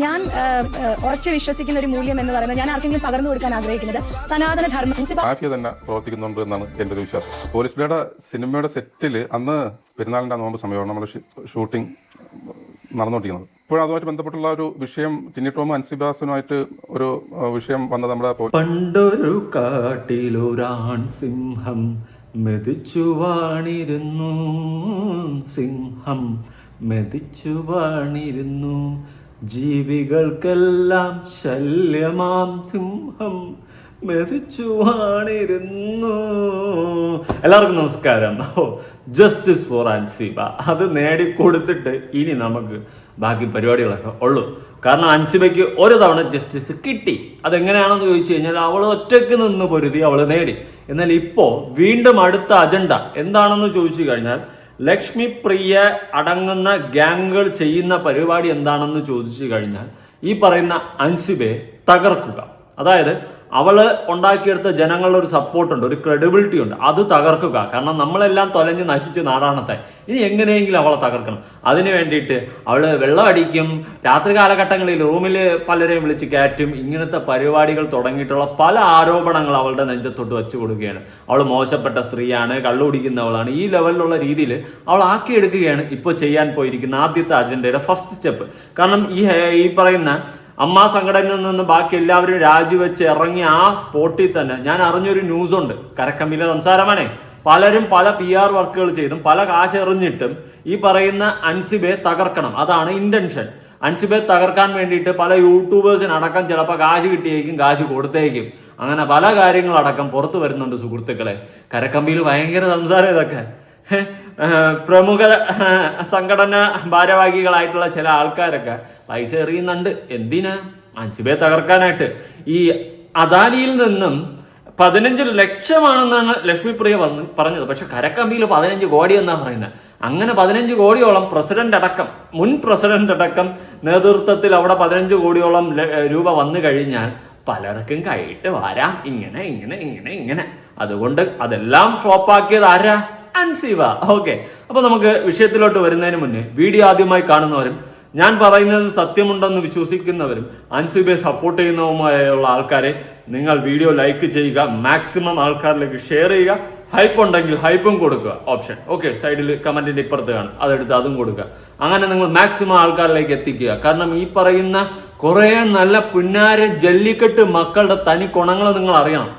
ഞാൻ ഉറച്ചു വിശ്വസിക്കുന്ന ഒരു മൂല്യം എന്ന് പറയുന്നത് ഞാൻ ആർക്കെങ്കിലും പകർന്നു കൊടുക്കാൻ ആഗ്രഹിക്കുന്നത് സനാതന ധർമ്മം മാഫിയ തന്നെ പ്രവർത്തിക്കുന്നുണ്ട് എന്നാണ് എന്റെ ഒരു വിശ്വാസം. പോലീസ് ബ്ലേഡ് സിനിമയുടെ സെറ്റിൽ അന്ന് പെരുന്നാളിന്റെ നോമ്പ് സമയമാണ് നമ്മൾ ഷൂട്ടിംഗ് നടന്നുകൊണ്ടിരിക്കുന്നത്. ഇപ്പോൾ അതുമായിട്ട് ബന്ധപ്പെട്ടുള്ള ഒരു വിഷയം ടിനി ടോമും അൻസിബാസുമായിട്ട് ഒരു വിഷയം വന്നത് നമ്മുടെ പണ്ടൊരു കാട്ടിലൊരാൺ സിംഹം മെതിച്ചു വാണിരുന്നു, സിംഹം മെതിച്ചു വാണിരുന്നു, ജീവികൾക്കെല്ലാം ശല്യമാം സിംഹം മെതിച്ചു വാണിരുന്നു. എല്ലാവർക്കും നമസ്കാരം. ജസ്റ്റിസ് ഫോർ അൻസിബ അത് നേടിക്കൊടുത്തിട്ട് ഇനി നമുക്ക് ബാക്കി പരിപാടികളൊക്കെ ഉള്ളൂ. കാരണം അൻസിബയ്ക്ക് ഒരു തവണ ജസ്റ്റിസ് കിട്ടി. അതെങ്ങനെയാണെന്ന് ചോദിച്ചു കഴിഞ്ഞാൽ അവൾ ഒറ്റയ്ക്ക് നിന്ന് പൊരുതി അവൾ നേടി. എന്നാൽ ഇപ്പോൾ വീണ്ടും അടുത്ത അജണ്ട എന്താണെന്ന് ചോദിച്ചു കഴിഞ്ഞാൽ ലക്ഷ്മി പ്രിയ അടങ്ങുന്ന ഗ്യാങ്ങുകൾ ചെയ്യുന്ന പരിപാടി എന്താണെന്ന് ചോദിച്ചു കഴിഞ്ഞാൽ ഈ പറയുന്ന അൻസിബയെ തകർക്കുക. അതായത് അവള് ഉണ്ടാക്കിയെടുത്ത ജനങ്ങളുടെ ഒരു സപ്പോർട്ടുണ്ട്, ഒരു ക്രെഡിബിലിറ്റി ഉണ്ട്, അത് തകർക്കുക. കാരണം നമ്മളെല്ലാം തൊലഞ്ഞ് നശിച്ച് നാടാണത്തെ. ഇനി എങ്ങനെയെങ്കിലും അവളെ തകർക്കണം. അതിന് വേണ്ടിയിട്ട് അവള് വെള്ളം അടിക്കും, രാത്രി കാലഘട്ടങ്ങളിൽ റൂമിൽ പലരെയും വിളിച്ച് കയറ്റും. ഇങ്ങനത്തെ പരിപാടികൾ തുടങ്ങിയിട്ടുള്ള പല ആരോപണങ്ങൾ അവളുടെ നെഞ്ചത്തോട്ട് വെച്ചു കൊടുക്കുകയാണ്. അവൾ മോശപ്പെട്ട സ്ത്രീയാണ്, കള്ളു കുടിക്കുന്നവളാണ്, ഈ ലെവലിലുള്ള രീതിയിൽ അവൾ ആക്കിയെടുക്കുകയാണ് ഇപ്പോൾ ചെയ്യാൻ പോയിരിക്കുന്ന ആദ്യത്തെ അജണ്ടയുടെ ഫസ്റ്റ് സ്റ്റെപ്പ്. കാരണം ഈ പറയുന്ന അമ്മ സംഘടനയിൽ നിന്ന് ബാക്കി എല്ലാവരും രാജിവെച്ച് ഇറങ്ങി ആ സ്പോട്ടിൽ തന്നെ ഞാൻ അറിഞ്ഞൊരു ന്യൂസ് ഉണ്ട്. കരക്കമ്പിലെ സംസാരമാണേ. പലരും പല PR വർക്കുകൾ ചെയ്തും പല കാശ് എറിഞ്ഞിട്ടും ഈ പറയുന്ന അൻസിബയെ തകർക്കണം, അതാണ് ഇന്റൻഷൻ. അൻസിബയെ തകർക്കാൻ വേണ്ടിയിട്ട് പല യൂട്യൂബേഴ്സിനടക്കം ചിലപ്പോൾ കാശ് കിട്ടിയേക്കും, കാശ് കൊടുത്തേക്കും. അങ്ങനെ പല കാര്യങ്ങളടക്കം പുറത്തു വരുന്നുണ്ട് സുഹൃത്തുക്കളെ. കരക്കമ്പിയിൽ ഭയങ്കര സംസാരം ഇതൊക്കെ. പ്രമുഖ സംഘടന ഭാരവാഹികളായിട്ടുള്ള ചില ആൾക്കാരൊക്കെ പൈസ എറിയുന്നുണ്ട്. എന്തിനാ? അൻസിബയെ തകർക്കാനായിട്ട്. ഈ അദാനിയിൽ നിന്നും 15 ലക്ഷമാണെന്നാണ് ലക്ഷ്മി പ്രിയ പറഞ്ഞത്. പക്ഷെ കരക്കമ്പിയിൽ 15 കോടി എന്നാണ് പറയുന്നത്. അങ്ങനെ 15 കോടിയോളം മുൻ പ്രസിഡന്റ് അടക്കം നേതൃത്വത്തിൽ അവിടെ 15 കോടിയോളം രൂപ വന്നു കഴിഞ്ഞാൽ പലർക്കും കൈയിട്ട് വരാം. ഇങ്ങനെ അതുകൊണ്ട് അതെല്ലാം ഫ്ലോപ്പാക്കിയത് ആരാ? അൻസിബ. ഓക്കെ, അപ്പൊ നമുക്ക് വിഷയത്തിലോട്ട് വരുന്നതിന് മുന്നേ വീഡിയോ ആദ്യമായി കാണുന്നവരും ഞാൻ പറയുന്നത് സത്യമുണ്ടെന്ന് വിശ്വസിക്കുന്നവരും അൻസിബയെ സപ്പോർട്ട് ചെയ്യുന്നതുമായുള്ള ആൾക്കാരെ നിങ്ങൾ വീഡിയോ ലൈക്ക് ചെയ്യുക, മാക്സിമം ആൾക്കാരിലേക്ക് ഷെയർ ചെയ്യുക. ഹൈപ്പ് ഉണ്ടെങ്കിൽ ഹൈപ്പും കൊടുക്കുക ഓപ്ഷൻ. ഓക്കെ, സൈഡിൽ കമന്റിന്റെ ഇപ്പുറത്ത് കാണും, അതെടുത്ത് അതും കൊടുക്കുക. അങ്ങനെ നിങ്ങൾ മാക്സിമം ആൾക്കാരിലേക്ക് എത്തിക്കുക. കാരണം ഈ പറയുന്ന കുറേ നല്ല പുന്നാര ജല്ലിക്കെട്ട് മക്കളുടെ തനി ഗുണങ്ങൾ നിങ്ങൾ അറിയണം.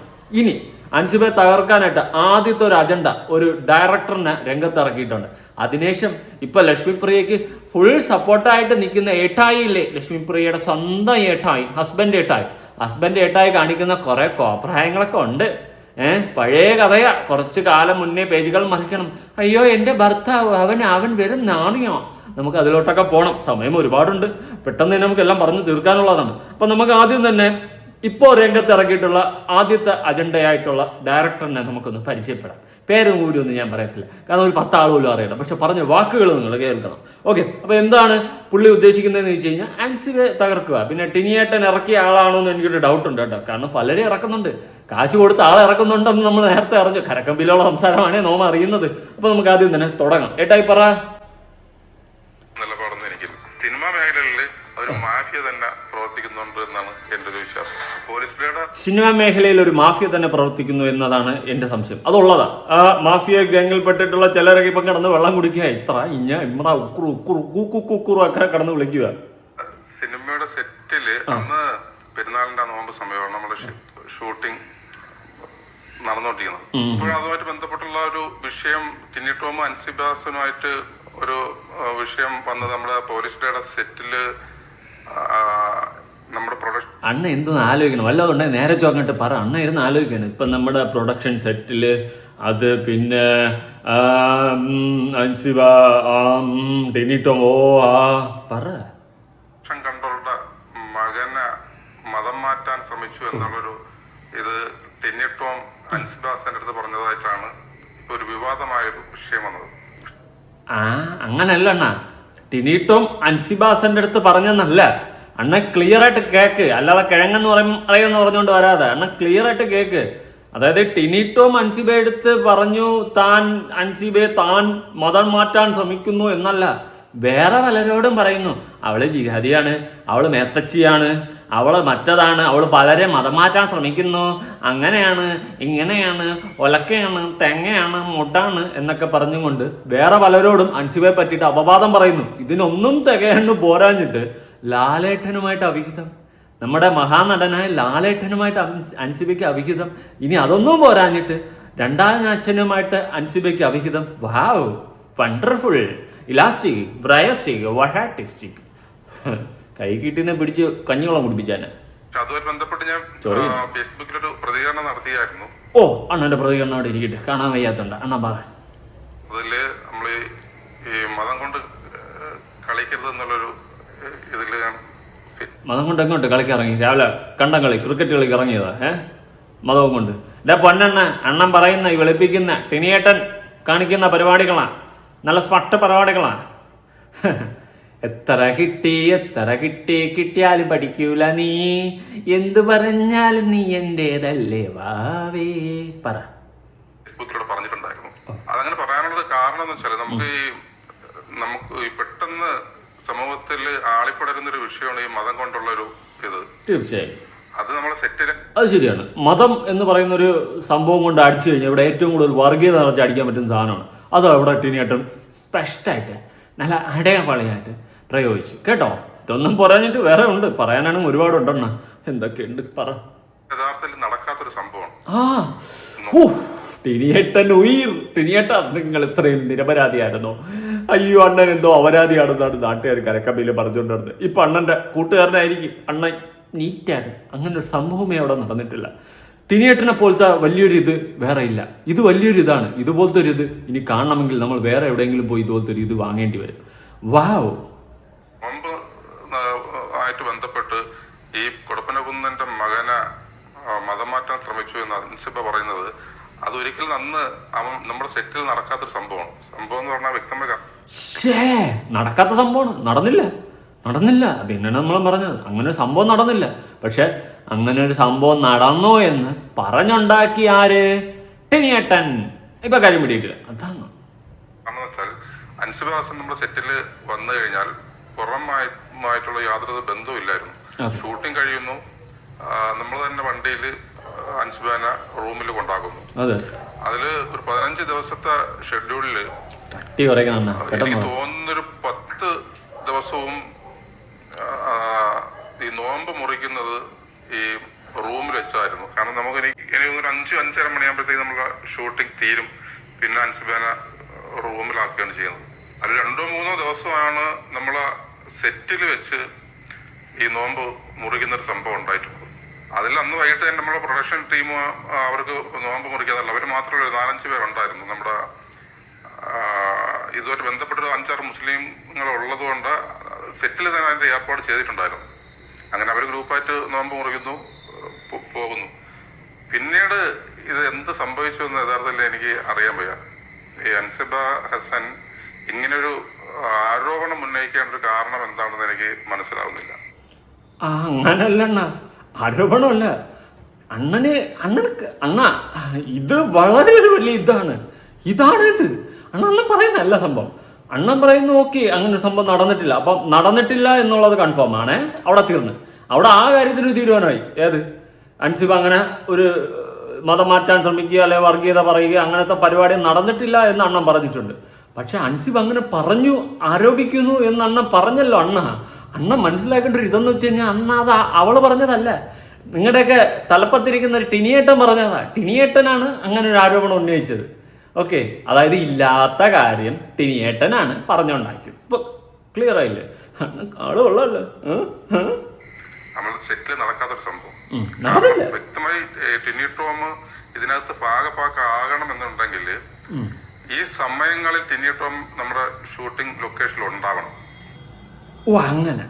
ഇനി അൻസിബയെ തകർക്കാനായിട്ട് ആദ്യത്തെ ഒരു അജണ്ട ഒരു ഡയറക്ടറിനെ രംഗത്തിറക്കിയിട്ടുണ്ട്. അതിനുശേഷം ഇപ്പൊ ലക്ഷ്മി പ്രിയക്ക് ഫുൾ സപ്പോർട്ടായിട്ട് നിൽക്കുന്ന ഏട്ടായി ഇല്ലേ, ലക്ഷ്മി പ്രിയയുടെ സ്വന്തം ഏട്ടായി, ഹസ്ബൻഡ് ഏട്ടായി കാണിക്കുന്ന കുറെ കോപ്രായങ്ങളൊക്കെ ഉണ്ട്. പഴയ കഥയാ. കുറച്ചു കാലം മുന്നേ പേജുകൾ മറിക്കണം. അയ്യോ എൻ്റെ ഭർത്താവ് അവൻ വരും നാണിയോ. നമുക്ക് അതിലോട്ടൊക്കെ പോകണം, സമയം ഒരുപാടുണ്ട്, പെട്ടെന്ന് തന്നെ നമുക്കെല്ലാം പറഞ്ഞു തീർക്കാനുള്ളതാണ്. അപ്പൊ നമുക്ക് ആദ്യം തന്നെ ഇപ്പോൾ രംഗത്തിറക്കിയിട്ടുള്ള ആദ്യത്തെ അജണ്ടയായിട്ടുള്ള ഡയറക്ടറിനെ നമുക്കൊന്ന് പരിചയപ്പെടാം. പേരും കൂടി ഒന്നും ഞാൻ പറയത്തില്ല, കാരണം ഒരു 10 ആൾ പോലും അറിയണം. പക്ഷെ പറഞ്ഞ വാക്കുകൾ നിങ്ങൾ കേൾക്കണം. ഓക്കെ, അപ്പൊ എന്താണ് പുള്ളി ഉദ്ദേശിക്കുന്നതെന്ന് വെച്ച് കഴിഞ്ഞാൽ അൻസിബയെ തകർക്കുക. പിന്നെ ടിനിയേട്ടൻ ഇറക്കിയ ആളാണോ എന്ന് എനിക്കൊരു ഡൗട്ട് ഉണ്ട് കേട്ടോ. കാരണം പലരും ഇറക്കുന്നുണ്ട്, കാശ് കൊടുത്ത് ആളെ ഇറക്കുന്നുണ്ടെന്ന് നമ്മൾ നേരത്തെ അറിഞ്ഞു. കരക്കമ്പിലുള്ള സംസാരമാണ് നോമ അറിയുന്നത്. അപ്പൊ നമുക്ക് ആദ്യം തന്നെ തുടങ്ങാം. ഏട്ടായി പറ. സിനിമാ മേഖലയിൽ ഒരു മാഫിയ തന്നെ പ്രവർത്തിക്കുന്നുണ്ട് എന്നാണ് എന്റെ ഒരു വിശ്വാസം. പോലീസ് ബ്ലേഡ് സിനിമാ മേഖലയിൽ ഒരു മാഫിയ തന്നെ പ്രവർത്തിക്കുന്നു എന്നതാണ് എന്റെ സംശയം. അതുള്ളതാ. ആ മാഫിയ ഗാങ്ങിൽപ്പെട്ടിട്ടുള്ള ചിലരൊക്കെ ഇപ്പം കിടന്ന് വെള്ളം കുടിക്കുക, ഒക്കെ കിടന്ന് വിളിക്കുക. സിനിമയുടെ സെറ്റില് അന്ന് പെരുന്നാളിന്റെ നോമ്പ് സമയമാണ് നമ്മൾ ഷൂട്ടിംഗ് നടന്നുകൊണ്ടിരിക്കുന്നത്. അപ്പോൾ അതുമായിട്ട് ബന്ധപ്പെട്ടുള്ള ഒരു വിഷയം ടിനി ടോമും അൻസിബാസുമായിട്ട് ഒരു വിഷയം വന്നത് നമ്മുടെ പോലീസ് ബ്ലേഡ് സെറ്റില് നമ്മുടെ പ്രൊഡക്ഷൻ. അണ്ണ എന്തൊന്ന് ആലോചിക്കണം, വല്ലതുണ്ടെങ്കിൽ നേരെ ചോങ്ങട്ട് പറ. അണ്ണ ഇരുന്ന് ആലോചിക്കണം. ഇപ്പൊ നമ്മുടെ പ്രൊഡക്ഷൻ സെറ്റില് അത് പിന്നെ അൻസിബ, ടിനി ടോം, പറ. കൺട്രോളുടെ മകനെ മതം മാറ്റാൻ ശ്രമിച്ചു എന്നുള്ളൊരു ഇത് ടിനി ടോം അൻസിബാസിന്റെ അടുത്ത് പറഞ്ഞതായിട്ടാണ് ഒരു വിവാദമായൊരു വിഷയം വന്നത്. അങ്ങനല്ല അണ്ണ, ടിനി ടോം അൻസിബാസിന്റെ അടുത്ത് പറഞ്ഞെന്നല്ല. അണ്ണ ക്ലിയർ ആയിട്ട് കേക്ക്, അല്ലാതെ കിഴങ്ങെന്ന് അറിയുമെന്ന് പറഞ്ഞുകൊണ്ട് വരാതെ അണ്ണ ക്ലിയർ ആയിട്ട് കേക്ക്. അതായത് ടിനി ടോം അൻസിബയെ എടുത്ത് പറഞ്ഞു താൻ മതം മാറ്റാൻ ശ്രമിക്കുന്നു എന്നല്ല. വേറെ പലരോടും പറയുന്നു അവള് ജിഹാദിയാണ്, അവള് മേത്തച്ചിയാണ്, അവള് മറ്റതാണ്, അവള് പലരെ മതം മാറ്റാൻ ശ്രമിക്കുന്നു, അങ്ങനെയാണ് ഇങ്ങനെയാണ് ഒലക്കയാണ് തെങ്ങയാണ് മുട്ടാണ് എന്നൊക്കെ പറഞ്ഞുകൊണ്ട് വേറെ പലരോടും അൻസിബയെ പറ്റിയിട്ട് അപവാദം പറയുന്നു. ഇതിനൊന്നും തികയണ്ണു പോരാഞ്ഞിട്ട് ലാലേട്ടനുമായിട്ട് അവിഹിതം, നമ്മുടെ മഹാനടനായ ലാലേട്ടനുമായിട്ട് അൻസിബയ്ക്ക് അവിഹിതം. ഇനി അതൊന്നും പോരാഞ്ഞിട്ട് രണ്ടാം അച്ഛനുമായിട്ട് അൻസിബയ്ക്ക് അവിഹിതം. വാവ്, വണ്ടർഫുൾ, ഇലാസ്റ്റിക്, ബ്രയസ്റ്റിക്, വഹാറ്റിസ്റ്റിക്. കൈ കിട്ടിനെ പിടിച്ച് കഞ്ഞിവെള്ളം കുടിപ്പിച്ചാന്. അതുമായി ബന്ധപ്പെട്ട് ഞാൻ ഫേസ്ബുക്കിലൊരു പ്രതികരണം നടത്തിയായിരുന്നു. ഓ, അണ്ണന്റെ പ്രതികരണം അവിടെ ഇരിക്കട്ടെ, കാണാൻ വയ്യാത്തോണ്ട അണ്ണ പറ. അതില് നമ്മള് ഈ മതം കൊണ്ട് കളിക്കരുത് എന്നുള്ളൊരു ഇതില് ഞാൻ മതം കൊണ്ട് എങ്ങോട്ട് കളിക്കിറങ്ങി? രാവിലെ കണ്ടം കളി, ക്രിക്കറ്റ് കളിക്ക് ഇറങ്ങിയതാ മതവും കൊണ്ട്? എന്റെ പൊന്നെണ്ണ, അണ്ണൻ പറയുന്ന ഈ വെളുപ്പിക്കുന്ന ടിനിയേട്ടൻ കാണിക്കുന്ന പരിപാടികളാ, നല്ല സ്പഷ്ട പരിപാടികളാ. എത്ര കിട്ടി കിട്ടിയാലും പഠിക്കൂല നീ, എന്ത് പറഞ്ഞാലും നീ എന്റേതല്ലേ വാവേ. പറ. ഫേസ്ബുക്കിലൂടെ പറഞ്ഞിട്ടുണ്ടായിരുന്നു. അതങ്ങനെ പറയാനുള്ളത് കാരണം എന്ന് വെച്ചാൽ നമുക്ക് ഈ പെട്ടെന്ന് സമൂഹത്തിൽ ആളിപ്പടരുന്നൊരു വിഷയമാണ് ഈ മതം കൊണ്ടുള്ള ഒരു ഇത്. തീർച്ചയായും അത് നമ്മളെ സെറ്റില് അത് ശരിയാണ്. മതം എന്ന് പറയുന്ന ഒരു സംഭവം കൊണ്ട് അടിച്ചു കഴിഞ്ഞാൽ ഇവിടെ ഏറ്റവും കൂടുതൽ വർഗീയത നിറച്ച് അടിക്കാൻ പറ്റുന്ന സാധനമാണ്. അത് അവിടെ ടിനിയേട്ടൻ സ്പെഷ്ടായിട്ട് നല്ല അടയാളയായിട്ട് പ്രയോഗിച്ചു കേട്ടോ. ഇതൊന്നും പറയാഞ്ഞിട്ട് വേറെ ഉണ്ട്, പറയാനാണെങ്കിൽ ഒരുപാടുണ്ടെണ്ണ. എന്തൊക്കെയുണ്ട് പറ. യഥാർത്ഥത്തിൽ നടക്കാത്തൊരു സംഭവമാണ്. ടിനിയേട്ട നിങ്ങൾ ഇത്രയും നിരപരാധിയായിരുന്നോ? അയ്യോ, അണ്ണൻ എന്തോ അപരാധിയാണെന്നാണ് നാട്ടുകാർ കരക്കമ്പയിൽ പറഞ്ഞുകൊണ്ടിരുന്നത്. ഇപ്പൊ അണ്ണന്റെ കൂട്ടുകാരനായിരിക്കും അണ്ണൻ. നീറ്റാണ്, അങ്ങനെ ഒരു സംഭവമേ അവിടെ നടന്നിട്ടില്ല. ടിനിയേട്ടനെ പോലത്തെ വലിയൊരു ഇത് വേറെ ഇല്ല. ഇത് വലിയൊരു ഇതാണ്. ഇതുപോലത്തെ ഒരു ഇത് ഇനി കാണണമെങ്കിൽ നമ്മൾ വേറെ എവിടെയെങ്കിലും പോയി ഇതുപോലത്തെ ഒരു ഇത് വാങ്ങേണ്ടി വരും. വാവ്. മുമ്പ് ആയിട്ട് ബന്ധപ്പെട്ട് ഈ കൊടപ്പനകുന്നന്റെ മകനെ മതം മാറ്റാൻ ശ്രമിച്ചു എന്ന് അൻസിബ പറയുന്നത് അത് ഒരിക്കലും അന്ന് നമ്മുടെ സെറ്റിൽ നടക്കാത്തൊരു സംഭവമാണ്. സംഭവം എന്ന് പറഞ്ഞാൽ വ്യക്തമായി നടക്കാത്ത സംഭവമാണ്. നടന്നില്ല. പിന്നെയാണ് നമ്മൾ പറഞ്ഞത് അങ്ങനെ ഒരു സംഭവം നടന്നില്ല. പക്ഷെ അങ്ങനെ ഒരു സംഭവം നടന്നു എന്ന് പറഞ്ഞുണ്ടാക്കി ആര്? ടിനിയേട്ടൻ. ഇപ്പൊ കാര്യം പിടിയിട്ടില്ല. അതാണ് വെച്ചാൽ അൻസിബാസൻ നമ്മുടെ സെറ്റില് വന്നു കഴിഞ്ഞാൽ പുറമായിട്ടുള്ള യാതൊരു ബന്ധവും ഇല്ലായിരുന്നു. ഷൂട്ടിംഗ് കഴിയുന്നു, നമ്മൾ തന്നെ വണ്ടിയിൽ അൻസിബാന റൂമിൽ കൊണ്ടാക്കുന്നു. അതില് ഒരു 15 ദിവസത്തെ ഷെഡ്യൂളില് എനിക്ക് തോന്നുന്നൊരു 10 ദിവസവും ഈ നോമ്പ് മുറിക്കുന്നത് ഈ റൂമിൽ വെച്ചായിരുന്നു. കാരണം നമുക്ക് ഇനി ഒരു 5-5:30 മണിയാകുമ്പോഴത്തേക്ക് നമ്മളെ ഷൂട്ടിംഗ് തീരും. പിന്നെ അൻസിബാന റൂമിലാക്കുകയാണ് ചെയ്യുന്നത്. അത് 2-3 ദിവസമാണ് നമ്മളെ സെറ്റിൽ വെച്ച് ഈ നോമ്പ് മുറിക്കുന്നൊരു സംഭവം ഉണ്ടായിട്ടുള്ളത്. അതിൽ അന്ന് വൈകിട്ട് തന്നെ നമ്മളെ പ്രൊഡക്ഷൻ ടീം അവർക്ക് നോമ്പ് മുറിക്കാതല്ല, അവർ മാത്രമല്ല 4-5 പേരുണ്ടായിരുന്നു. നമ്മുടെ ഇതുമായിട്ട് ബന്ധപ്പെട്ടൊരു 5-6 മുസ്ലിങ്ങൾ ഉള്ളത് കൊണ്ട് സെറ്റിൽ തന്നെ അതിന്റെ ഏർപ്പാട് ചെയ്തിട്ടുണ്ടായിരുന്നു. അങ്ങനെ അവർ ഗ്രൂപ്പായിട്ട് നോമ്പ് മുറിക്കുന്നു, പോകുന്നു. പിന്നീട് ഇത് എന്ത് സംഭവിച്ചു എന്ന് യഥാർത്ഥത്തിൽ എനിക്ക് അറിയാൻ വയ്യ. ഈ അൻസിബ ഹസൻ ഇങ്ങനൊരു ആരോപണം ഉന്നയിക്കേണ്ട ഒരു കാരണം എന്താണെന്ന് എനിക്ക് മനസ്സിലാവുന്നില്ല. അങ്ങനല്ല, ആരോപണമല്ല. അണ്ണ ഇത് വളരെ ഒരു വലിയ ഇതാണ് അണ്ണൻ പറയുന്നതല്ല സംഭവം. അണ്ണൻ പറയുന്നു ഓക്കെ അങ്ങനെ ഒരു സംഭവം നടന്നിട്ടില്ല. അപ്പം നടന്നിട്ടില്ല എന്നുള്ളത് കൺഫേം ആണേ. അവിടെ തീർന്ന് അവിടെ ആ കാര്യത്തിന് തീരുമാനമായി. ഏത് അൻസിബ അങ്ങനെ ഒരു മതം മാറ്റാൻ ശ്രമിക്കുക അല്ലെ വർഗീയത പറയുക അങ്ങനത്തെ പരിപാടി നടന്നിട്ടില്ല എന്ന് അണ്ണൻ പറഞ്ഞിട്ടുണ്ട്. പക്ഷെ അൻസിബ അങ്ങനെ പറഞ്ഞു ആരോപിക്കുന്നു എന്ന് അണ്ണൻ പറഞ്ഞല്ലോ. അണ്ണൻ മനസ്സിലാക്കേണ്ട ഒരു ഇതെന്ന് വെച്ച് കഴിഞ്ഞാൽ അത് അവള് പറഞ്ഞതല്ല, നിങ്ങളുടെയൊക്കെ തലപ്പത്തിരിക്കുന്ന ഒരു ടിനിയേട്ടൻ പറഞ്ഞതാ. ടിനിയേട്ടനാണ് അങ്ങനെ ഒരു ആരോപണം ഉന്നയിച്ചത്. ഓക്കെ, അതായത് ഇല്ലാത്ത കാര്യം ടിനിയേട്ടനാണ് പറഞ്ഞുണ്ടാക്കിയത്. ഇപ്പൊ ക്ലിയർ ആയില്ലേ? ആളുള്ളല്ലോ. നമ്മൾ സെറ്റിൽ നടക്കാത്തൊരു സംഭവം വ്യക്തമായി ടിനി ടോം ഇതിനകത്ത് ഭാഗഭാക്കാകണം എന്നുണ്ടെങ്കിൽ ഈ സമയങ്ങളിൽ ടിനി ടോം നമ്മുടെ ഷൂട്ടിംഗ് ലൊക്കേഷനിൽ ഉണ്ടാവണം. ഓ അങ്ങനെ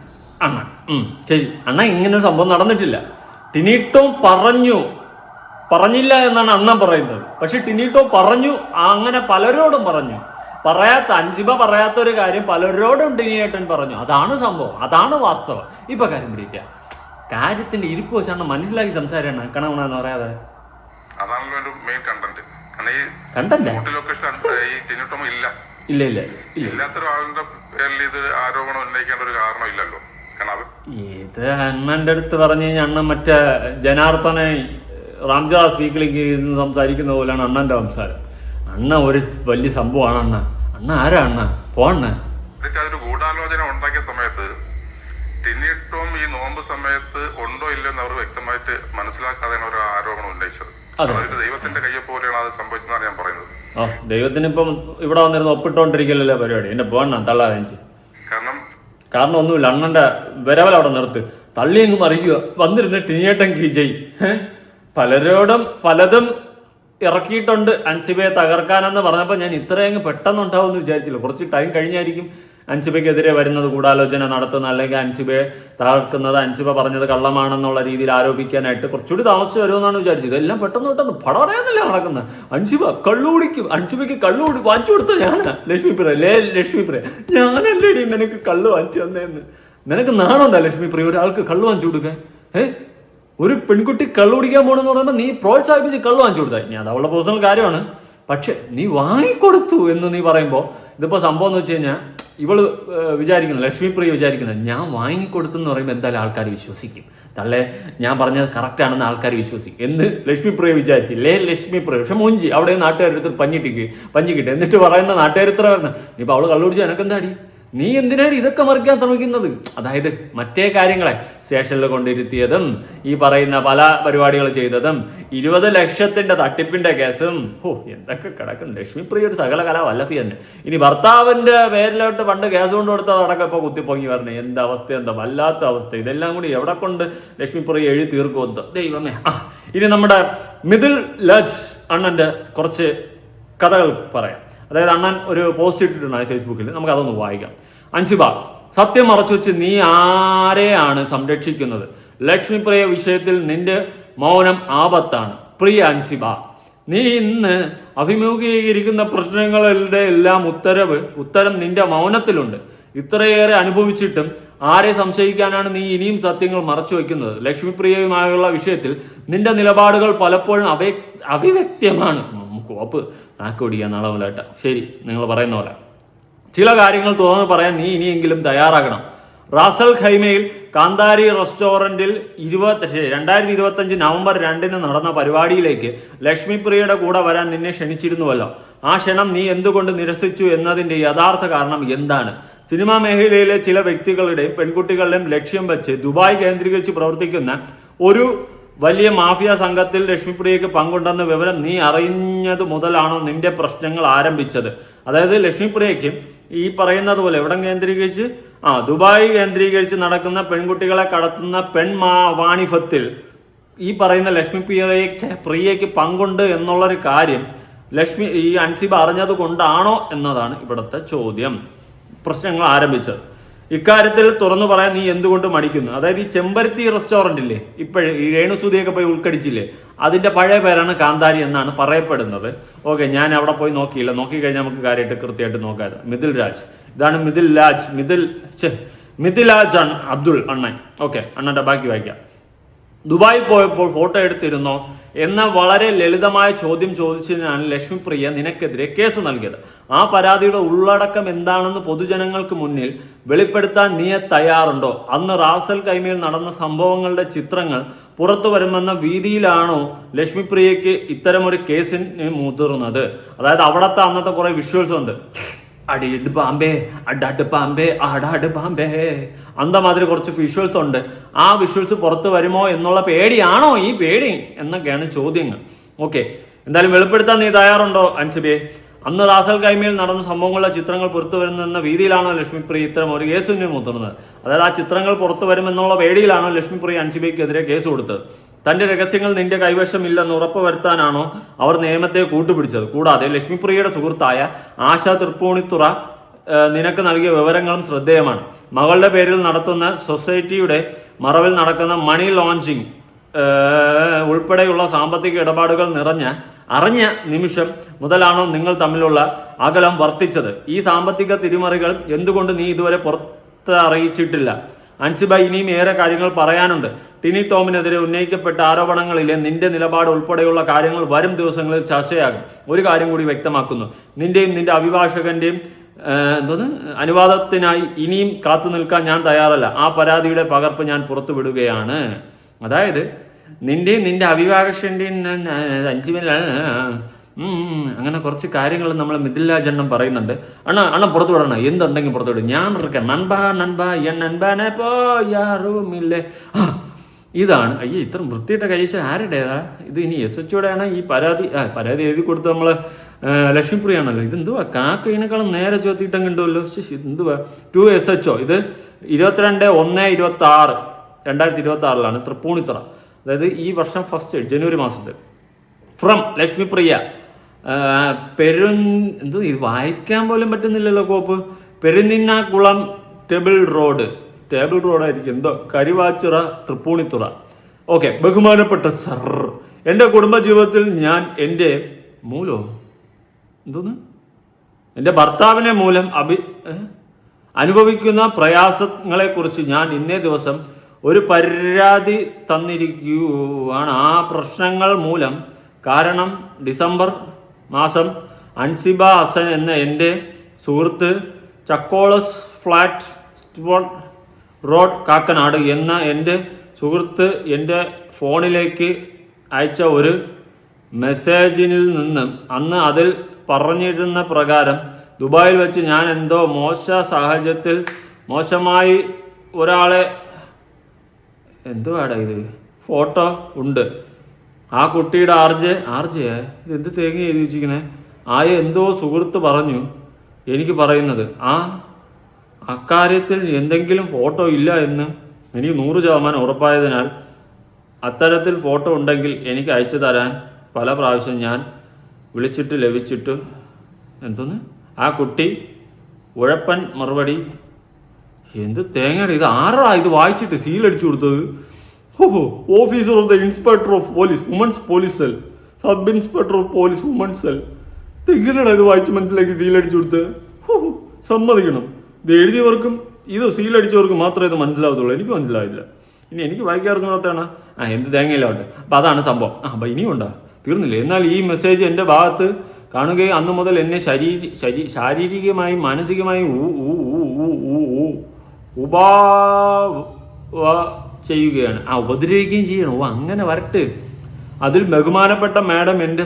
ശരി. ഇങ്ങനെ ഒരു സംഭവം നടന്നിട്ടില്ല. ടിനി ടോം പറഞ്ഞില്ല എന്നാണ് അണ്ണൻ പറയുന്നത്. പക്ഷെ ടിനി ടോം പറഞ്ഞു, അങ്ങനെ പലരോടും പറഞ്ഞു. അൻസിബ പറയാത്ത ഒരു കാര്യം പലരോടും ടിനിയേട്ടൻ പറഞ്ഞു. അതാണ് സംഭവം, അതാണ് വാസ്തവം. ഇപ്പൊ കാര്യം പിടിക്കുക. കാര്യത്തിന്റെ ഇരിപ്പ് വെച്ചാണ് മനസ്സിലാക്കി സംസാരിക്കണം. കണവണെന്ന് പറയാതെ അതാണല്ലോ ഒരു മെയിൻ കണ്ടന്റ്. കണ്ടന്റ് ഇല്ലാത്തൊരാളുടെ പേരിൽ ഇത് ആരോപണം ഉന്നയിക്കേണ്ട ഒരു കാരണമില്ലല്ലോ. കാരണം ഇത് അണ്ണന്റെ അടുത്ത് പറഞ്ഞു കഴിഞ്ഞാൽ അണ്ണൻ മറ്റേ ജനാർദ്ദനെ റാംജാ സ്പീക്കിലേക്ക് ഇരുന്ന് സംസാരിക്കുന്ന പോലെയാണ് അണ്ണന്റെ സംസാരം. അണ്ണ ഒരു വലിയ സംഭവമാണ് അണ്ണ ആരാ അണ്ണ പോണ്ണ. ഇതൊക്കെ അതൊരു ഗൂഢാലോചന ഉണ്ടാക്കിയ സമയത്ത് ടിനി ടോം ഈ നോമ്പ് സമയത്ത് ഉണ്ടോ ഇല്ലെന്ന് അവർ വ്യക്തമായിട്ട് മനസ്സിലാക്കാതെയാണ് ഒരു ആരോപണം ഉന്നയിച്ചത്. അതായത് ദൈവത്തിന്റെ കയ്യെപ്പോലെയാണ് അത് സംഭവിച്ചതെന്നാണ് ഞാൻ പറയുന്നത്. ദൈവത്തിനിപ്പം ഇവിടെ വന്നിരുന്ന് ഒപ്പിട്ടോണ്ടിരിക്കലല്ലേ പരിപാടി. എന്റെ പോണ്ണ തള്ളാതെ. കാരണം ഒന്നുമില്ല, അണ്ണന്റെ വിരവൽ അവിടെ നിർത്ത്, തള്ളിയെങ്ങും മറിക്കുക, വന്നിരുന്ന് ടിനിയേട്ടൻ കീജയ്. പലരോടും പലതും ഇറക്കിയിട്ടുണ്ട് അൻസിബയെ തകർക്കാനെന്ന് പറഞ്ഞപ്പോൾ ഞാൻ ഇത്രയങ്ങ് പെട്ടെന്നുണ്ടാവുമെന്ന് വിചാരിച്ചില്ല. കുറച്ച് ടൈം കഴിഞ്ഞായിരിക്കും അൻസിബയ്ക്കെതിരെ വരുന്നത്, ഗൂഢാലോചന നടത്തുന്ന, അല്ലെങ്കിൽ അൻസിബയെ തകർക്കുന്നത്, അൻസിബ പറഞ്ഞത് കള്ളമാണെന്നുള്ള രീതിയിൽ ആരോപിക്കാനായിട്ട് കുറച്ചുകൂടി താമസിച്ച് വരുമെന്നാണ് വിചാരിച്ചത്. ഇതെല്ലാം പെട്ടെന്ന് പട പറയാനല്ലേ നടക്കുന്നത്. അൻസിബ കള്ളു കുടിക്കും, അൻസിബയ്ക്ക് കള്ളു വാങ്ങിച്ചു കൊടുത്ത ഞാനാ. ലക്ഷ്മിപ്രിയ ഞാനല്ലേടി നിനക്ക് കള്ളു വാങ്ങിച്ചു തന്നേന്ന്. നിനക്ക് നാണുണ്ടോ ലക്ഷ്മിപ്രിയ ഒരാൾക്ക് കള്ളു വാങ്ങിച്ചു കൊടുക്കാൻ? ഒരു പെൺകുട്ടി കള്ളു കുടിക്കാൻ പോകണമെന്ന് പറയുമ്പോൾ നീ പ്രോത്സാഹിപ്പിച്ച് കള്ളു വാങ്ങിച്ചു കൊടുത്താൽ ഞാൻ അത് അവളുടെ പേഴ്സണൽ കാര്യമാണ്. പക്ഷെ നീ വാങ്ങിക്കൊടുത്തു എന്ന് നീ പറയുമ്പോൾ ഇതിപ്പോൾ സംഭവം എന്ന് വെച്ച് കഴിഞ്ഞാൽ ഇവള് വിചാരിക്കുന്നത്, ലക്ഷ്മിപ്രിയ വിചാരിക്കുന്നത് ഞാൻ വാങ്ങിക്കൊടുത്തു എന്ന് പറയുമ്പോൾ എന്തായാലും ആൾക്കാർ വിശ്വസിക്കും, തള്ളേ ഞാൻ പറഞ്ഞത് കറക്റ്റാണെന്ന് ആൾക്കാർ വിശ്വസിക്കും എന്ന് ലക്ഷ്മിപ്രിയ വിചാരിച്ചില്ലേ. ലക്ഷ്മിപ്രിയ പക്ഷെ മൂഞ്ചി അവിടെ നാട്ടുകാരെടുത്ത് പഞ്ഞിക്കിട്ട് എന്നിട്ട് പറയുന്ന നാട്ടുകാരിത്ര വരുന്ന ഇപ്പൊ അവള് കള്ളു കുടിച്ചാൽ എനക്കെന്താടി, നീ എന്തിനാണ് ഇതൊക്കെ മറിക്കാൻ ശ്രമിക്കുന്നത്? അതായത് മറ്റേ കാര്യങ്ങളെ സ്റ്റേഷനിൽ കൊണ്ടിരുത്തിയതും ഈ പറയുന്ന പല പരിപാടികൾ ചെയ്തതും 20 ലക്ഷത്തിന്റെ തട്ടിപ്പിന്റെ കേസും എന്തൊക്കെ കിടക്കും. ലക്ഷ്മിപ്രിയ ഒരു സകല കല വല്ലഫി തന്നെ. ഇനി ഭർത്താവിന്റെ പേരിലോട്ട് പണ്ട് കേസ് കൊണ്ട് കൊടുത്തതടക്കം ഇപ്പൊ കുത്തിപ്പൊങ്ങി പറഞ്ഞേ. എന്താ അവസ്ഥ, എന്താ വല്ലാത്ത അവസ്ഥ. ഇതെല്ലാം കൂടി എവിടെ കൊണ്ട് ലക്ഷ്മിപ്രിയ എഴുതി തീർക്കുമെന്ന് ദൈവമേ. ഇനി നമ്മുടെ മിഥിൽ രാജ് അണ്ണന്റെ കുറച്ച് കഥകൾ പറയാം. അതായത് അണ്ണൻ ഒരു പോസ്റ്റ് ഇട്ടിട്ടുണ്ട് ഫേസ്ബുക്കിൽ, നമുക്ക് അതൊന്ന് വായിക്കാം. അൻസിബ, സത്യം മറച്ചു വെച്ച് നീ ആരെയാണ് സംരക്ഷിക്കുന്നത്? ലക്ഷ്മിപ്രിയ വിഷയത്തിൽ നിന്റെ മൗനം ആപത്താണ്. പ്രിയ അൻസിബ, നീ ഇന്ന് അഭിമുഖീകരിക്കുന്ന പ്രശ്നങ്ങളുടെ എല്ലാം ഉത്തരം നിന്റെ മൗനത്തിലുണ്ട്. ഇത്രയേറെ അനുഭവിച്ചിട്ടും ആരെ സംശയിക്കാനാണ് നീ ഇനിയും സത്യങ്ങൾ മറച്ചു വയ്ക്കുന്നത്? ലക്ഷ്മിപ്രിയയുമായുള്ള വിഷയത്തിൽ നിന്റെ നിലപാടുകൾ പലപ്പോഴും അവിവ്യക്തമാണ്. കോപ്പ് നാക്ക് പിടിക്കാൻ നാളെ മുതലേട്ട. ശരി, നിങ്ങൾ പറയുന്ന പോലെ ചില കാര്യങ്ങൾ തുറന്ന് പറയാൻ നീ ഇനിയെങ്കിലും തയ്യാറാകണം. റാസൽ ഖൈമയിൽ കാന്താരി റെസ്റ്റോറൻറ്റിൽ 2025 നവംബർ 2 നടന്ന പരിപാടിയിലേക്ക് ലക്ഷ്മിപ്രിയയുടെ കൂടെ വരാൻ നിന്നെ ക്ഷണിച്ചിരുന്നുവല്ലോ. ആ ക്ഷണം നീ എന്തുകൊണ്ട് നിരസിച്ചു എന്നതിൻ്റെ യഥാർത്ഥ കാരണം എന്താണ്? സിനിമാ മേഖലയിലെ ചില വ്യക്തികളുടെയും പെൺകുട്ടികളുടെയും ലക്ഷ്യം വെച്ച് ദുബായ് കേന്ദ്രീകരിച്ച് പ്രവർത്തിക്കുന്ന ഒരു വലിയ മാഫിയ സംഘത്തിൽ ലക്ഷ്മിപ്രിയയ്ക്ക് പങ്കുണ്ടെന്ന വിവരം നീ അറിഞ്ഞത് മുതലാണോ നിന്റെ പ്രശ്നങ്ങൾ ആരംഭിച്ചത്? അതായത് ലക്ഷ്മിപ്രിയയ്ക്ക് ഈ പറയുന്നത് പോലെ എവിടം കേന്ദ്രീകരിച്ച് ദുബായ് കേന്ദ്രീകരിച്ച് നടക്കുന്ന പെൺകുട്ടികളെ കടത്തുന്ന വാണിഭത്തിൽ ഈ പറയുന്ന ലക്ഷ്മിപ്രിയയ്ക്ക് പങ്കുണ്ട് എന്നുള്ളൊരു കാര്യം ഈ അൻസിബ അറിഞ്ഞത് കൊണ്ടാണോ എന്നതാണ് ഇവിടുത്തെ ചോദ്യം. പ്രശ്നങ്ങൾ ആരംഭിച്ചത് ഇക്കാര്യത്തിൽ തുറന്നു പറയാൻ നീ എന്തുകൊണ്ട് മടിക്കുന്നു? അതായത് ഈ ചെമ്പരത്തി റെസ്റ്റോറന്റ് ഇല്ലേ, ഇപ്പോഴും ഈ രേണുസുതിയൊക്കെ പോയി ഉൾക്കടിച്ചില്ലേ, അതിന്റെ പഴയ പേരാണ് കാന്താരി എന്നാണ് പറയപ്പെടുന്നത്. ഓക്കെ, ഞാൻ അവിടെ പോയി നോക്കിയില്ല, നോക്കിക്കഴിഞ്ഞാൽ നമുക്ക് കാര്യമായിട്ട് കൃത്യമായിട്ട് നോക്കാം. മിഥിൽ രാജ്, ഇതാണ് മിഥിൽ രാജ് അബ്ദുൾ അണ്ണൻ. ഓക്കെ, അണ്ണന്റെ ബാക്കി വായിക്കാം. ദുബായിൽ പോയപ്പോൾ ഫോട്ടോ എടുത്തിരുന്നോ എന്ന വളരെ ലളിതമായ ചോദ്യം ചോദിച്ചതിനാണ് ലക്ഷ്മിപ്രിയ നിനക്കെതിരെ കേസ് നൽകിയത്. ആ പരാതിയുടെ ഉള്ളടക്കം എന്താണെന്ന് പൊതുജനങ്ങൾക്ക് മുന്നിൽ വെളിപ്പെടുത്താൻ നീ തയ്യാറുണ്ടോ? അന്ന് റാസൽ ഖൈമയിൽ നടന്ന സംഭവങ്ങളുടെ ചിത്രങ്ങൾ പുറത്തു വരുമെന്ന ഭീതിയിലാണോ ലക്ഷ്മിപ്രിയയ്ക്ക് ഇത്തരമൊരു കേസിന് മുതിർന്നത്? അതായത് അവിടുത്തെ അന്നത്തെ കുറെ വിഷ്വൽസ് ഉണ്ട്, അടിയിട് പാമ്പേ, അടാട് പാമ്പേ, ആടാട് പാമ്പേ, അന്തമാതിരി കുറച്ച് വിഷ്വൽസ് ഉണ്ട്. ആ വിഷ്വൽസ് പുറത്തു വരുമോ എന്നുള്ള പേടിയാണോ ഈ പേടി എന്നൊക്കെയാണ് ചോദ്യങ്ങൾ. ഓക്കെ, എന്തായാലും വെളിപ്പെടുത്താൻ നീ തയ്യാറുണ്ടോ അൻസിബയെ? അന്ന് റാസൽ ഖൈമയിൽ നടന്ന സംഭവങ്ങളുടെ ചിത്രങ്ങൾ പുറത്തു വരുന്നെന്ന രീതിയിലാണോ ലക്ഷ്മിപ്രിയ ഇത്തരം ഒരു കേസിന് മുതിർന്നത്? അതായത് ആ ചിത്രങ്ങൾ പുറത്തു വരുമെന്നുള്ള പേടിയിലാണോ ലക്ഷ്മിപ്രിയ അൻസിബയ്ക്കെതിരെ കേസ് കൊടുത്തത്? തന്റെ രഹസ്യങ്ങൾ നിന്റെ കൈവശമില്ലെന്ന് ഉറപ്പുവരുത്താനാണോ അവർ നിയമത്തെ കൂട്ടുപിടിച്ചത്? കൂടാതെ ലക്ഷ്മിപ്രിയയുടെ സുഹൃത്തായ ആശ തൃപ്പൂണിത്തുറ നിനക്ക് നൽകിയ വിവരങ്ങളും ശ്രദ്ധേയമാണ്. മകളുടെ പേരിൽ നടത്തുന്ന സൊസൈറ്റിയുടെ മറവിൽ നടക്കുന്ന മണി ലോഞ്ചിങ് ഉൾപ്പെടെയുള്ള സാമ്പത്തിക ഇടപാടുകൾ അറിഞ്ഞ നിമിഷം മുതലാണോ നിങ്ങൾ തമ്മിലുള്ള അകലം വർദ്ധിച്ചത്? ഈ സാമ്പത്തിക തിരിമറികൾ എന്തുകൊണ്ട് നീ ഇതുവരെ പുറത്ത് അറിയിച്ചിട്ടില്ല? അൻസിബ, ഇനിയും ഏറെ കാര്യങ്ങൾ പറയാനുണ്ട്. ടിനി ടോമിനെതിരെ ഉന്നയിക്കപ്പെട്ട ആരോപണങ്ങളിലെ നിന്റെ നിലപാട് ഉൾപ്പെടെയുള്ള കാര്യങ്ങൾ വരും ദിവസങ്ങളിൽ ചർച്ചയാകും. ഒരു കാര്യം കൂടി വ്യക്തമാക്കുന്നു, നിന്റെയും നിന്റെ അഭിഭാഷകന്റെയും എന്തോന്ന് അനുവാദത്തിനായി ഇനിയും കാത്തു നിൽക്കാൻ ഞാൻ തയ്യാറല്ല. ആ പരാതിയുടെ പകർപ്പ് ഞാൻ പുറത്തു വിടുകയാണ്. അതായത് നിന്റെ അഭിഭാഷകൻ്റെയും അങ്ങനെ കുറച്ച് കാര്യങ്ങൾ നമ്മൾ മിഥിലാജണ്ണം പറയുന്നുണ്ട്. അണ്ണ പുറത്തു വിടണം, എന്തുണ്ടെങ്കിൽ പുറത്തു വിടും. ഞാൻ ഇരിക്കാം നൻപാ എൻ നൻപാനെ പോയാറുമില്ലേ. ഇതാണ് അയ്യോ ഇത്ര വൃത്തിയിട്ട കഴിച്ച ആരുടേതാ ഇത്? ഇനി SHOയുടെ ആണ് ഈ പരാതി എഴുതി കൊടുത്ത് നമ്മൾ ലക്ഷ്മിപ്രിയാണല്ലോ. ഇതെന്തുവാ കാക്കയിനേക്കാളും നേരെ ചോദിച്ചിട്ടും കണ്ടുമല്ലോ. എന്തുവാ 2 SHO. ഇത് 22/1/26 2026 തൃപ്പൂണിത്തുറ. അതായത് ഈ വർഷം ഫസ്റ്റ് ജനുവരി മാസത്തിൽ ഫ്രം ലക്ഷ്മിപ്രിയ എന്തോ ഇത് വായിക്കാൻ പോലും പറ്റുന്നില്ലല്ലോ കോപ്പ്. പെരുന്നിന്നാകുളം ടേബിൾ റോഡായിരിക്കും എന്തോ കരിവാച്ചിറ തൃപ്പൂണിത്തുറ. ഓക്കെ. ബഹുമാനപ്പെട്ട സർ, എൻ്റെ കുടുംബജീവിതത്തിൽ ഞാൻ എൻ്റെ എൻ്റെ ഭർത്താവിനെ മൂലം അനുഭവിക്കുന്ന പ്രയാസങ്ങളെക്കുറിച്ച് ഞാൻ ഇന്നേ ദിവസം ഒരു പരാതി തന്നിരിക്കുകയാണ്. ആ പ്രശ്നങ്ങൾ മൂലം കാരണം ഡിസംബർ മാസം അൻസിബ ഹസൻ എന്ന എൻ്റെ സുഹൃത്ത് ചക്കോളസ് ഫ്ലാറ്റ് റോഡ് കാക്കനാട് എന്ന എൻ്റെ സുഹൃത്ത് എൻ്റെ ഫോണിലേക്ക് അയച്ച ഒരു മെസ്സേജിൽ നിന്നും അന്ന് അതിൽ പറഞ്ഞിരുന്ന പ്രകാരം ദുബായിൽ വെച്ച് ഞാൻ എന്തോ സാഹചര്യത്തിൽ മോശമായി ഒരാളെ എന്തുവാടാ ഇത് ഫോട്ടോ ഉണ്ട്. ആ കുട്ടിയുടെ ആർജെ എന്ത് തേങ്ങ എഴുതി വെച്ചിരിക്കണേ. എന്തോ സുഹൃത്ത് പറഞ്ഞു എനിക്ക് പറയുന്നത്. അക്കാര്യത്തിൽ എന്തെങ്കിലും ഫോട്ടോ ഇല്ല എന്ന് എനിക്ക് 100% ഉറപ്പായതിനാൽ അത്തരത്തിൽ ഫോട്ടോ ഉണ്ടെങ്കിൽ എനിക്ക് അയച്ചു തരാൻ പല പ്രാവശ്യം ഞാൻ വിളിച്ചിട്ട് ലഭിച്ചിട്ട് ആ കുട്ടി ഉഴപ്പൻ മറുപടി. എന്ത് തേങ്ങയുടെ ഇത് ഇത് വായിച്ചിട്ട് സീലടിച്ചു കൊടുത്തത്? Officer of the inspector of police women's police cell, sub inspector of police women's cell. എങ്ങനെയാണ് ഇത് വായിച്ച് മനസ്സിലാക്കി സീലടിച്ചു കൊടുത്തത്? സമ്മതിക്കണം, ഇത് എഴുതിയവർക്കും ഇത് സീലടിച്ചവർക്കും മാത്രമേ ഇത് മനസ്സിലാവത്തുള്ളൂ. എനിക്ക് മനസ്സിലാവില്ല. ഇനി എനിക്ക് വായിക്കാറുള്ളതാണ് എന്ത് തേങ്ങയിലോട്ട്. അപ്പം അതാണ് സംഭവം. അപ്പം ഇനിയും ഉണ്ടോ? തീർന്നില്ല. എന്നാൽ ഈ മെസ്സേജ് എൻ്റെ ഭാഗത്ത് കാണുകയും അന്ന് മുതൽ എന്നെ ശാരീരികമായും മാനസികമായും ചെയ്യുകയാണ്. ഉപദ്രവിക്കുകയും ചെയ്യണം. അങ്ങനെ വരട്ടെ. അതിൽ ബഹുമാനപ്പെട്ട മാഡം എൻ്റെ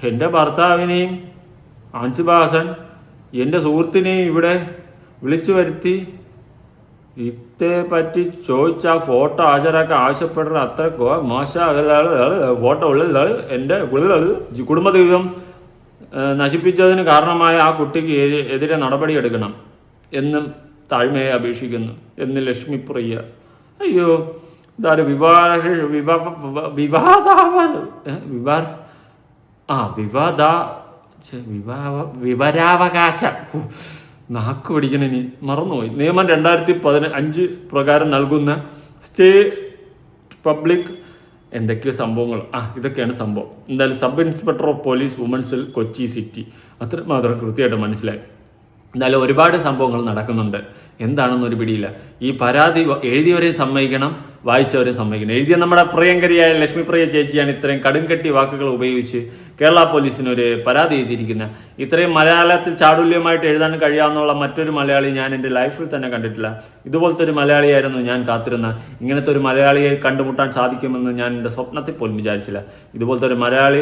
എൻ്റെ ഭർത്താവിനെയും അൻസിബ ഹസൻ എൻ്റെ സുഹൃത്തിനെയും ഇവിടെ വിളിച്ചു വരുത്തി ഇതേപ്പറ്റി ചോദിച്ച ഫോട്ടോ ഹാജരാക്കാൻ ആവശ്യപ്പെടുന്ന അത്ര ഫോട്ടോ ഉള്ള എൻ്റെ കുടുംബജീവിതം നശിപ്പിച്ചതിന് കാരണമായ ആ കുട്ടിക്ക് എതിരെ നടപടിയെടുക്കണം എന്നും താഴ്മയെ അപേക്ഷിക്കുന്നു എന്ന് ലക്ഷ്മിപ്രിയ. അയ്യോ ഇതാര് വിവരാവകാശ നാക്ക് പിടിക്കണ ഇനി മറന്നുപോയി. നിയമം 2015 പ്രകാരം നൽകുന്ന സ്റ്റേറ്റ് പബ്ലിക് എന്തൊക്കെയോ സംഭവങ്ങൾ ഇതൊക്കെയാണ് സംഭവം. എന്തായാലും സബ് ഇൻസ്പെക്ടർ ഓഫ് പോലീസ് വുമൻസിൽ കൊച്ചി സിറ്റി അത്ര മാത്രം കൃത്യമായിട്ട് മനസ്സിലായി. എന്തായാലും ഒരുപാട് സംഭവങ്ങൾ നടക്കുന്നുണ്ട്. എന്താണെന്നൊരു പിടിയില്ല. ഈ പരാതി എഴുതിയവരെയും സമ്മതിക്കണം, വായിച്ചവരെയും സമ്മതിക്കണം. എഴുതിയ നമ്മുടെ പ്രിയങ്കരിയായ ലക്ഷ്മിപ്രിയ ചേച്ചിയാണ് ഇത്രയും കടുംകെട്ടി വാക്കുകൾ ഉപയോഗിച്ച് കേരള പോലീസിനൊരു പരാതി എഴുതിയിരിക്കുന്നത്. ഇത്രയും മലയാളത്തിൽ ചാടുല്യമായിട്ട് എഴുതാൻ കഴിയാവുന്ന മറ്റൊരു മലയാളി ഞാൻ എൻ്റെ ലൈഫിൽ തന്നെ കണ്ടിട്ടില്ല. ഇതുപോലത്തെ ഒരു മലയാളിയായിരുന്നു ഞാൻ കാത്തിരുന്ന. ഇങ്ങനത്തെ ഒരു മലയാളിയെ കണ്ടുമുട്ടാൻ സാധിക്കുമെന്ന് ഞാൻ എൻ്റെ സ്വപ്നത്തിൽ പോലും വിചാരിച്ചില്ല. ഇതുപോലത്തെ ഒരു മലയാളി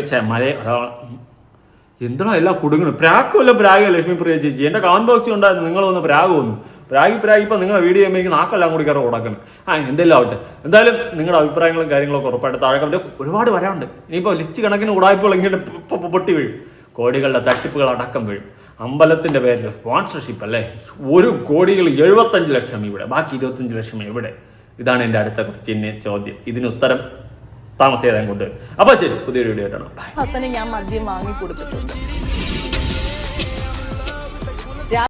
എന്താണോ എല്ലാം കുടുങ്ങണം. പ്രാക്കുമല്ല പ്രാഗ ലക്ഷ്മിപ്രിയ ചേച്ചി. എൻ്റെ കമന്റ് ബോക്സിൽ ഉണ്ടായിരുന്നു നിങ്ങളൊന്ന് പ്രാഗൊന്നു പ്രാഗി ഇപ്പം നിങ്ങളെ വീഡിയോ ചെയ്യുമ്പോൾ നാക്കെല്ലാം കൂടി കയറി ഉടക്കണം. എന്തെല്ലാം ആവട്ടെ. എന്തായാലും നിങ്ങളുടെ അഭിപ്രായങ്ങളും കാര്യങ്ങളൊക്കെ ഉറപ്പായിട്ട് താഴെ ഒരുപാട് വരാനുണ്ട്. ഇനിയിപ്പോൾ ലിസ്റ്റ് കണക്കിന് ഉടായ്പകൾ ഇങ്ങനെ പൊട്ടി വീഴും. കോടികളുടെ തട്ടിപ്പുകൾ അടക്കം വീഴും. അമ്പലത്തിൻ്റെ പേരിൽ സ്പോൺസർഷിപ്പ് അല്ലേ, 1,75 ലക്ഷം ഇവിടെ, ബാക്കി 25 ലക്ഷം എവിടെ? ഇതാണ് എൻ്റെ അടുത്ത ചോദ്യം. ഇതിന് ഉത്തരം താമസിയാതെ കൊണ്ടുവരും. അപ്പോൾ ശരി, പുതിയൊരു വീഡിയോ ആയിട്ടാണ്. ഹസന് ഞാൻ മദ്യം വാങ്ങി കൊടുത്തിട്ടുണ്ട്.